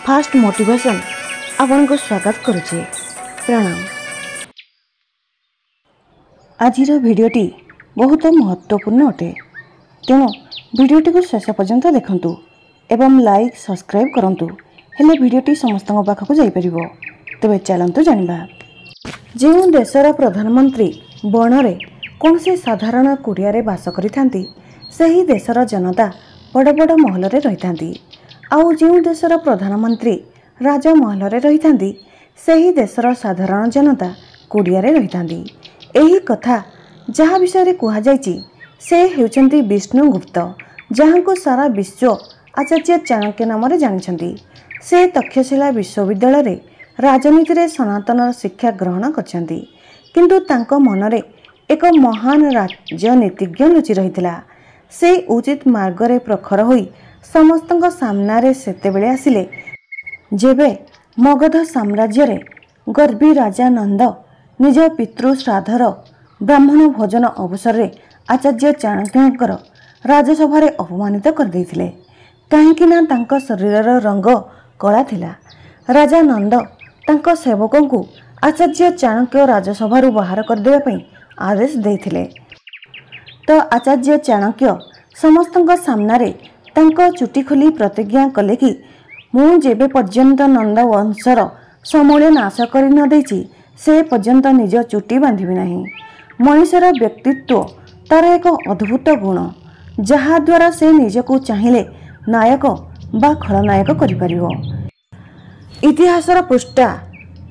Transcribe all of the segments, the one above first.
Fast motivation आपण को स्वागत करुचे। प्रणाम। आजिर भिडियोटी बहुत महत्वपूर्ण अटे, तेणु भिडियोटी को शेष पर्यंत देखंतु एवं लाइक सब्सक्राइब करंतु, हेले भिडियोटी समस्त पाखक जाई परिबो। तबे चलंतु जानिबा। जो देशर प्रधानमंत्री बणरे कौन से साधारण कुड़िया बास करिथांती, सही देशर जनता बड़ बड़ महल रही था। आउ जो देशर प्रधानमंत्री राजमहल रही था, सही देशर साधारण जनता कुड़िया रही था। यही कथा जहाँ विषय कहुई से होती विष्णुगुप्त, जहाँ को सारा विश्व आचार्य चाणक्य नाम जानी। से तक्षशिला विश्वविद्यालय राजनीति रे सनातन शिक्षा ग्रहण करछंती, किंतु तांको मनरे एक महान राजनीतिज्ञ लुचि रही। से उचित मार्गरे प्रखर होई समस्तଙ୍କ सामनारे सेतेबेले आसिले जेबे मगध साम्राज्य रे गर्भी राजा नंद निज पितृ श्राद्धर ब्राह्मण भोजन अवसर रे आचार्य चाणक्यंकर राजसभा अपमानित कर देथिले। काहेकि ना तांको शरीरर रंग कला थिला। राजा नंद तांको सेवकों को आचार्य चाणक्य राजसभा बाहर कर देबा पई आदेश देथिले। तो आचार्य चाणक्य समस्तଙ୍କ सामनारे तांको चुटी खोली प्रतिज्ञा कले कि मु जेबे पर्यंत नंद वंशर समूले नाश कर न देछि, से पर्यंत निज चुटी बांधिबि नाही। मनुष्यर व्यक्तित्व तार एक अद्भुत गुण, जहा द्वारा से निजको चाहिए नायक बा खलनायक करिपारिबो। इतिहासर पृष्ठा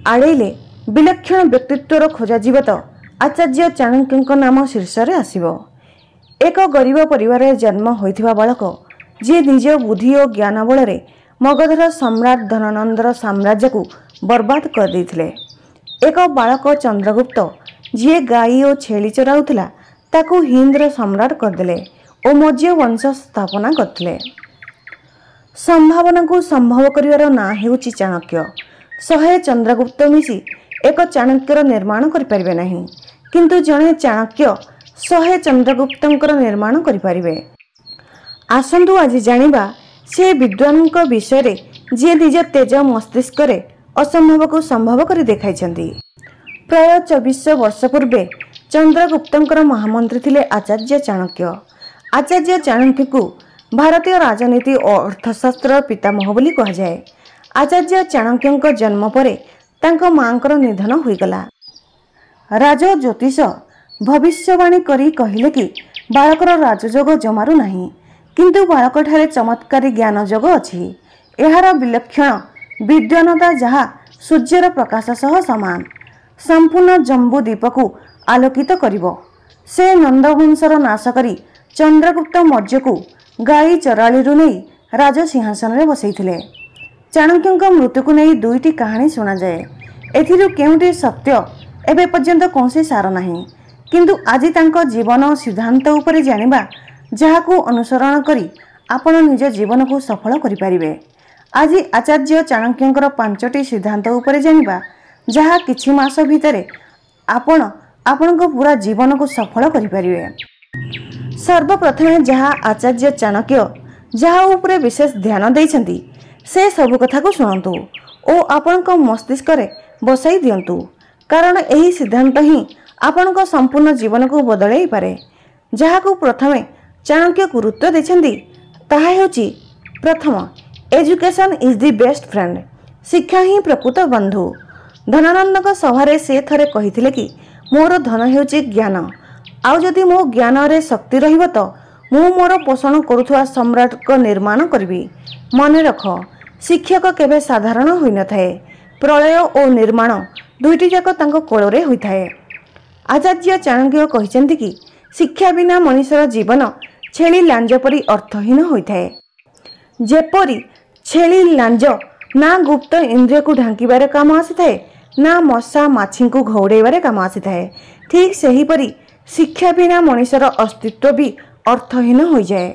आड़ेले विलक्षण व्यक्तित्वर खोजा जीव तो आचार्य चाणक्यଙ୍କ नाम शीर्ष रे आसीबो। एक गरीब परिवार जन्म होइथिबा बालक जे निज बुद्धि और ज्ञान बल मगधर सम्राट धनानंदर साम्राज्य को बर्बाद कर देथिले। एक बालक चंद्रगुप्त जी गाई और छेली चराउथिला ताकू हिंद्र सम्राट करदेले और मौर्य वंश स्थापना करथिले। संभावना को संभव करिवार ना हेउची चाणक्य। 100 चंद्रगुप्त मिसी एक चाणक्यर निर्माण करि परिबे नाही, किंतु जणे चाणक्य 100 चंद्रगुप्तंकर निर्माण करि परिबे। आसंतु आज जानिबा से विद्वानक विषय जी निज तेज मस्तिष्क असंभव को संभव कर देखाइछंती। प्राय 2400 वर्ष पूर्वे चंद्रगुप्तंकर महामंत्री थिले आचार्य चाणक्य। आचार्य चाणक्य को भारतीय राजनीति और अर्थशास्त्र पितामह बोली कहा जाए। आचार्य चाणक्यंक जन्म परे तांको मांकर निधन होईगला। राज ज्योतिष भविष्यवाणी करी कहिले कि बालकर राजयोग जमारू नाही, किंतु बालक ठारे चमत्कारी ज्ञान जोग अछि। एहार विलक्षण विद्वानता जहा सूर्यर प्रकाश सह समान संपूर्ण जम्बू द्वीप को आलोकित करिवो। से नंदवंशर नाश करी चंद्रगुप्त मौर्य को गाई चराळीरू नहीं राज सिंहासन रे बसैथिले। चाणक्यंक मृत्यु को नहीं दुईटी कहानी सुना जाए। एथिरु केउटी सत्य एबे पर्यंत कौनसी सार नाही, किंतु आज तांको जीवन सिद्धांत उपरे जानिबा, जहाकू अनुसरण करी आपण निज जीवन को सफल करि परिबे। आज आचार्य चाणक्यंकर 5टी सिद्धांत उपरे जानिबा, जहा किछि मास भितरे आपण आपणको पूरा जीवन को सफल करि परिबे। सर्वप्रथमे जहा आचार्य चाणक्य जहा उपरे विशेष ध्यान दैछंती, से सब कथा को सुनंतु ओ आपणको मस्तिष्क रे बसाई दियंतु, कारण एही सिद्धांत ही आपणको संपूर्ण जीवन को बदलाई पारे। जहाकू प्रथमे चाणक्य गुरुत्व देछंती ताहा हेउची प्रथम, education is the best friend. शिक्षा ही प्रकृत बंधु। धनानंदक सभारे से थरे कहिथिले कि मोर धन हेउची ज्ञान, आउ जदि मो ज्ञान रे शक्ति रहिबो तो मु मोर पोषण करुथुवा सम्राट को निर्माण करबी। मने रख, शिक्षक केबे साधारण होई न थाए। प्रलय और निर्माण दुईटी जाक तांको कोଳରେ होइथाए। आचार्य चाणक्य कहिसेंती कि शिक्षा बिना मनुष्यर जीवन छेली लांज परी अर्थहीन होइथाए। जेपरी छेली लांज ना गुप्त इंद्रिय को ढांकिबारे काम आसीथाए, ना मशा माछी को घौड़ेबारे काम आसीथाए, ठीक सही परी शिक्षा बिना मनुष्यर अस्तित्व भी अर्थहीन हो जाए।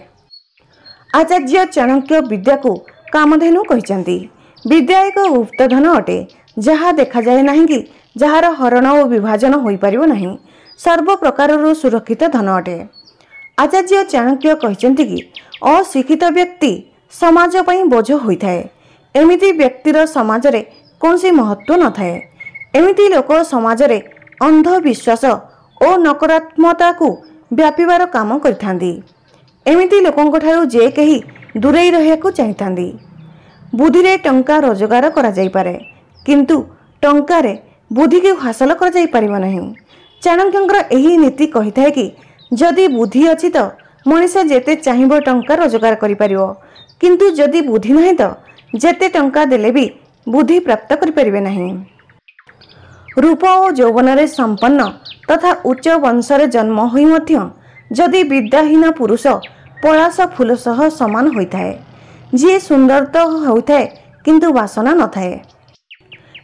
आचार्य चाणक्य विद्या को कामधेनु कहिसेंती। विद्या एक गुप्त धन अटे, जहा देखा जाए नहीं कि जार हरण और विभाजन हो पारिबो नहीं। सर्व प्रकार सुरक्षित धन अटे। आचार्य चाणक्य कहिसेंती कि अशिक्षित व्यक्ति समाज पई बोझ होइथाए। एमिति व्यक्तिर समाज रे कौनसी महत्व न थाए। एमिति लोक समाज रे अंधविश्वास और नकारात्मकता को व्यापीबार काम करथांदी। एमिति लोकंक ठारू जे कहीं दूरेई रहियाकू चाहिथांदी। बुद्धि रे टंका रोजगार करा जाई पारे, किंतु टंका रे बुद्धि को हासिल करा जाई परिबो नहीं। चाणक्यंकर एही नीति कहिथाय कि जदि बुद्धि अछि तो मनुष्य जेते चाहिबो टंका रोजगार करि परिबो, किंतु जदि बुद्धि नहीं तो जेते टंका देले भी बुद्धि प्राप्त करि परिबे नहीं। रूप और यौवन रे संपन्न तथा उच्च वंश रे जन्म होई मध्य जदि विद्याहीन पुरुष पलाश फूल सह समान होइथाए, जी सुंदर तो होइथाए किंतु वासना न थाए।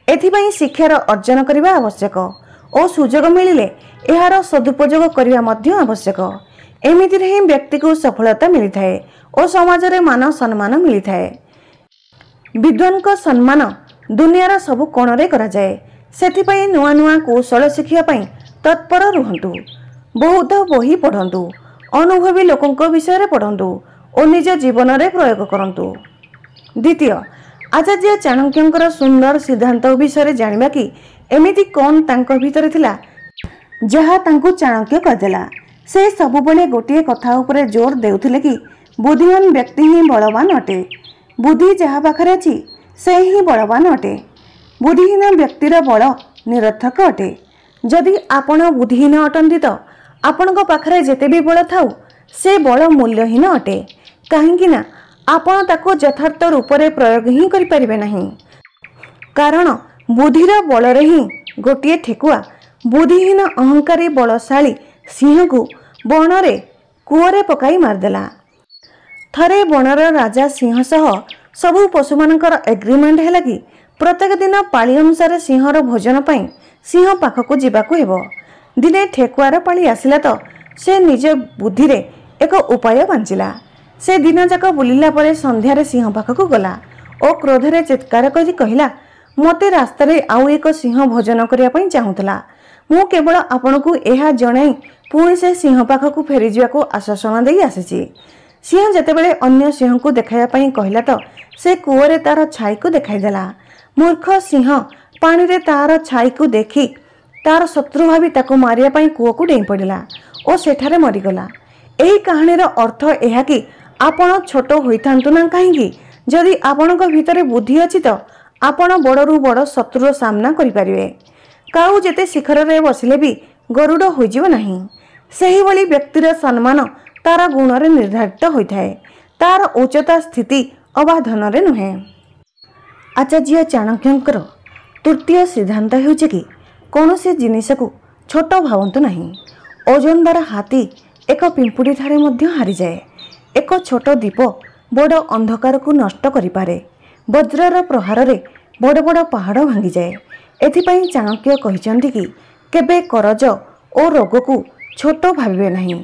एथिपाई शिक्षार अर्जन करने आवश्यक और सुजोग मिलिले एहार सदुपयोग करने मध्य आवश्यक। एमिति रे ही व्यक्ति को सफलता मिलता है और समाज रे मान सम्मान मिलता है। विद्वान को सम्मान दुनियार सबु कोण रे करा जाए। सेथिपाई नुआ नुआ कौशल शिखिया पाई तत्पर रुहंतु। बहुत बही पढ़ंतु, अनुभवी लोकों विषय रे पढ़ंतु और निज जीवन रे प्रयोग करंतु। द्वितीय, आचार्य चाणक्यंकर सुंदर सिद्धांत विषय जानिबा कि एमिति कौन तांको भितर थिला जहा तांको चाणक्य करदेला। से सबुबले गोटे कथा उपरे जोर देउथिले कि बुद्धिमान व्यक्ति ही बलवान अटे। बुद्धि जहा पाखरे अछि से ही बलवान अटे। बुद्धिहीन व्यक्तिर बल निरर्थक अटे। जदि आपण बुद्धिहीन अटंती तो आपणको पाखरे जेते भी बल थाउ से बल मूल्यहीन अटे, काहेकि ना आपण ताको यथार्थ रूप रे प्रयोग ही करि परिबे नहीं। कारण बुद्धिर बल रे ही गोटे ठेकुआ बुद्धिहीन अहंकारी बलशाली सिंह को बन रे कूअरे पकाई मारदेला। थरे बनर राजा सिंह सह सबु पशु मानकर एग्रीमेंट है कि प्रत्येक दिन पाली अनुसार सिंहर भोजन पाई सिंह पाखक जीवाकू हेबो। दिने ठेकुआर पाली आसिला तो से निज बुद्धि रे एक उपाय बांचिला। से दिन जाक बुलिला परे संध्यारे सिंह पाखक गला और क्रोधरे चित्कार करी कहिला, मते रास्ता रे आउ एक सिंह भोजन करिया पई चाहुतला। मु केवल आपनकू एहा जणाई पुणी से सिंह पाखक फेरी जिवाकू आश्वासन देई आसीची। सिंह जेतेबेले अन्य सिंह को देखाया पई कहिला तो से कूअरे तार छाई को देखाई देला। मूर्ख सिंह पानी रे तार छाई को देखी तार शत्रु भावी ताको मारिया पई कूअ को डेई पड़िला और सेठारे मरिगला। एही कहानीर अर्थ एहा कि आपण छोट होइथांतु ना काहेकि जदि आपणक भितरे बुद्धि अछि तो आपण बड़रू बड़ शत्रुर सामना करि परिबे। काऊ जेते शिखर रे बसिले भी गरुड़ होइजिव नाही। सेही भली व्यक्तिर सम्मान तार गुण रे निर्धारित होइथाए, तार उच्चता स्थिति अबाधन रे नुहे। आचार्य चाणक्यंकर तृतीय सिद्धांत हेउचे कि कौनसी जिनिस को छोट भावंतु नहीं। ओजनदार हाथी एक पिंपुड़ी ठारे मध्य हारी जाए। एक छोट दीप बड़ अंधकार को नष्ट करि पारे। वज्रर प्रहार रे बड़ बड़ पहाड़ भांगी जाए। एथिपाई चाणक्य कहिसंती कि केबे करज और रोग को छोट भाबिबे नहीं।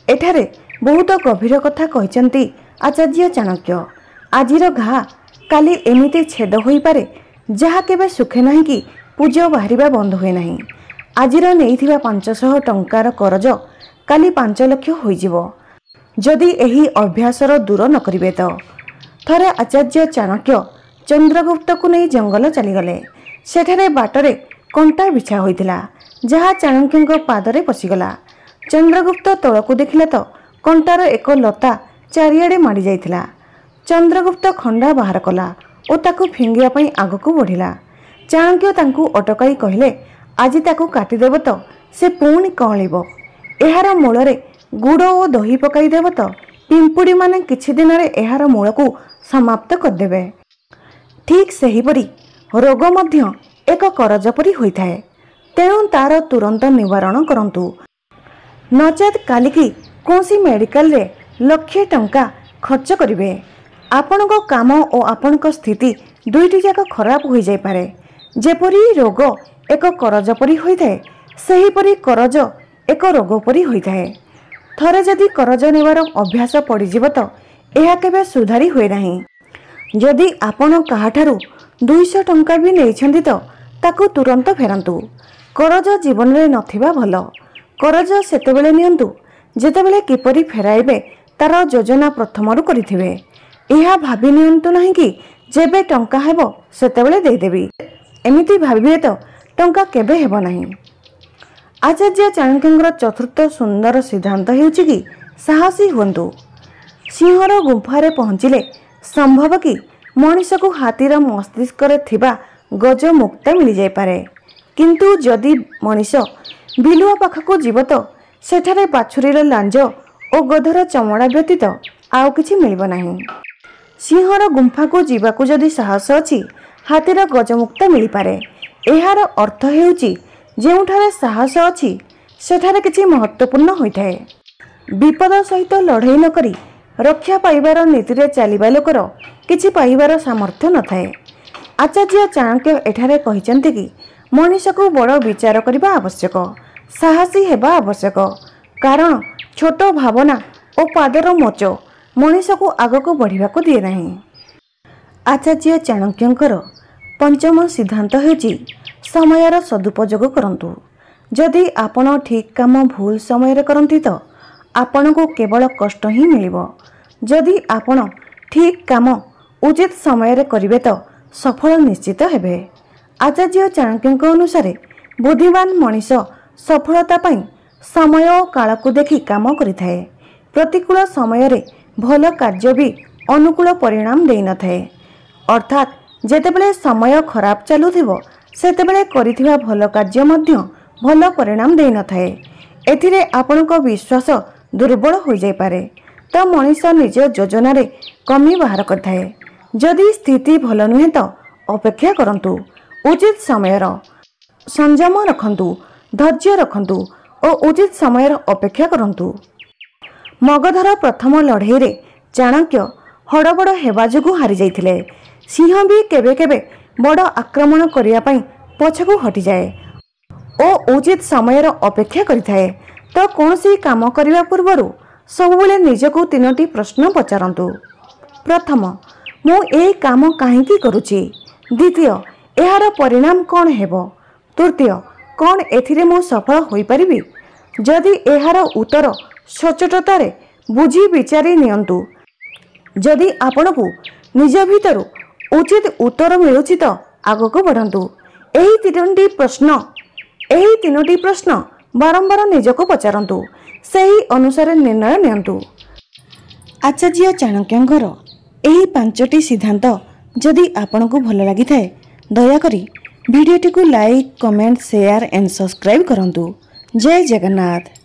एठारे बहुत गभीर कथा कहिसंती आचार्य चाणक्य। आजिर घा काली एमिति छेद होई पारे जहा केबे सुखे नहीं कि पूज बाहरिबा बंद हुए नहीं। आजिर नेइथिबा 500 टंकार करज काली 5 लाख होइजिवो जदि एही अभ्यासर दूर न करिबे तो। थरे आचार्य चाणक्य चंद्रगुप्त को नहीं जंगल चलीगले। सेठारे बाटरे कंटा बिछा होइतिला जहा चाणक्यंक पादरे पशिगला। चंद्रगुप्त तळकू देखिला तो कंटार एक लता चारिआडे माड़ी जाइतिला। चंद्रगुप्त खंडा बाहर कला और ताकू फिंगिया पई आगकू बढ़िला। चाणक्य तांकू अटकाई कहिले, आजि ताकू काटिदेव तो से पुणी कळिबो। एहार मूलरे गुड़ और दही पकाई देव तो पिंपुड़ी माने किछि दिन रे एहार मूल को समाप्त करदेबे। ठीक सेहीपरि रोग मध्य एक करज परि होइथाए। तेणु तार तुरंत निवारण करंतु, नचेत कालिकी कौनसी मेडिकल रे लक्षे टंका खर्च करिवे। आपणको काम और आपणको स्थिति दुईटी जाक खराब हो जाय पारे। जेपरि रोग एक करज परि होइथाए, सेहीपरि करज एक रोग परि होइथाए। थरे जदि करज नेबार अभ्यास पड़िजिव तो यह केबे सुधारी हुए नहीं। जदि आपण काहाठारू 200 टंका भी नेइछंती तो ताकू तुरंत फेरंतु। करज जीवन रे नथिबा भल। करज सेतेबेले नियंतु जेतेबेले किपरि फेराइबे तार योजना प्रथमरु करिथिबे। यह भाबी नियंतु नहीं कि जेबे टंका हेब सेतेबेले देदेवी एमिति भाबिबे तो टंका केबे हेब नाही। आचार्य चाणक्यंकर चतुर्थ सुंदर सिद्धांत हेउछि कि साहसी हुंतु। सिंहर गुंफारे पहुँचिले संभव कि मनीष को हाथीर मस्तिष्क थिबा गज मुक्त मिल जाय पारे, किंतु जदि मनीष बिलुआ पाखक जीव तो सेठारे बाछुरीर लांज और गधर चमड़ा व्यतीत आउ किछि मिलिब नाही। सिंहर गुंफा को जीवाकू जदि साहस अछि हाथीर गजमुक्त मिल पारे। एहार अर्थ हेउछि जेउठारे साहस अछि सेठारे किछि महत्वपूर्ण होइथाए। विपद सहित लड़ाई न करी रक्षा पाइबार नीति चलिबा लोकर किछि पाइबार सामर्थ्य न थाए। आचार्य चाणक्य एठारे कहिसंति कि मनीष को बड़ विचार करबा आवश्यक, साहसी हेबा आवश्यक, कारण छोट भावना और पादर मोच मनीष को आगक बढ़िबाकू दिए नाही। आचार्य चाणक्यंकर पंचम सिद्धांत हेउछि समयर सदुपयोग करंतु। जदि आपण ठीक काम भूल समय करंती तो आपण को केवल कष्ट ही मिलिबो। जदि आपण ठीक काम उचित समय करिवे तो सफल निश्चित हेबे। आचार्य चाणक्यंक अनुसार बुद्धिमान मनीष सफलता पाई समय और काल को देखि काम करिथाए। प्रतिकूल समय रे भल कार्य भी अनुकूल परिणाम देई न थाए। अर्थात जेतेबेले समय खराब चलुथिबो सेतेबेले करिथिबा भल कार्य मध्य भल परिणाम देई न थाए। एथिरे आपणको विश्वास दुर्बल हो जाय पारे तो मनीष निज योजना रे कमी बाहर करथाए। जदि स्थिति भल नुहे तो अपेक्षा करंतु, उचित समय संयम रखंतु, धैर्य रखंतु और उचित समय अपेक्षा करंतु। मगधर प्रथम लड़ाई रे चाणक्य हड़बड़ हेबा जोगु हारि जाइथिले। सिंह भी केबे केबे बड़ आक्रमण करिया पई पछकु हटि जाए और उचित समय अपेक्षा करिथाए। तो कौनसी काम करिवा पूर्वरु सबुबेले निजको तीनोटी प्रश्न पचारंतु। प्रथम, मु ए काम काहेकि करूची? द्वितीय, एहार परिणाम कौन हेबो? तृतीय, कौन एथिरे मु सफल होई परिबी? जदि एहार उत्तर सचोटतारे बुझी विचारी नियंतु। जदि आपणकू निज भितरु उचित उत्तर मिलुछि तो आगको बढ़ंतु। एही तीनोटी प्रश्न बारंबार निजको पचारंतु, सही अनुसार निर्णय नियंतु। आचार्य चाणक्यंकर एही पांचटी सिद्धांत जदि आपणकू भल लागि थाए दयाकरी भिडियोटी को like, comment, share and subscribe करंतु। जय जगन्नाथ।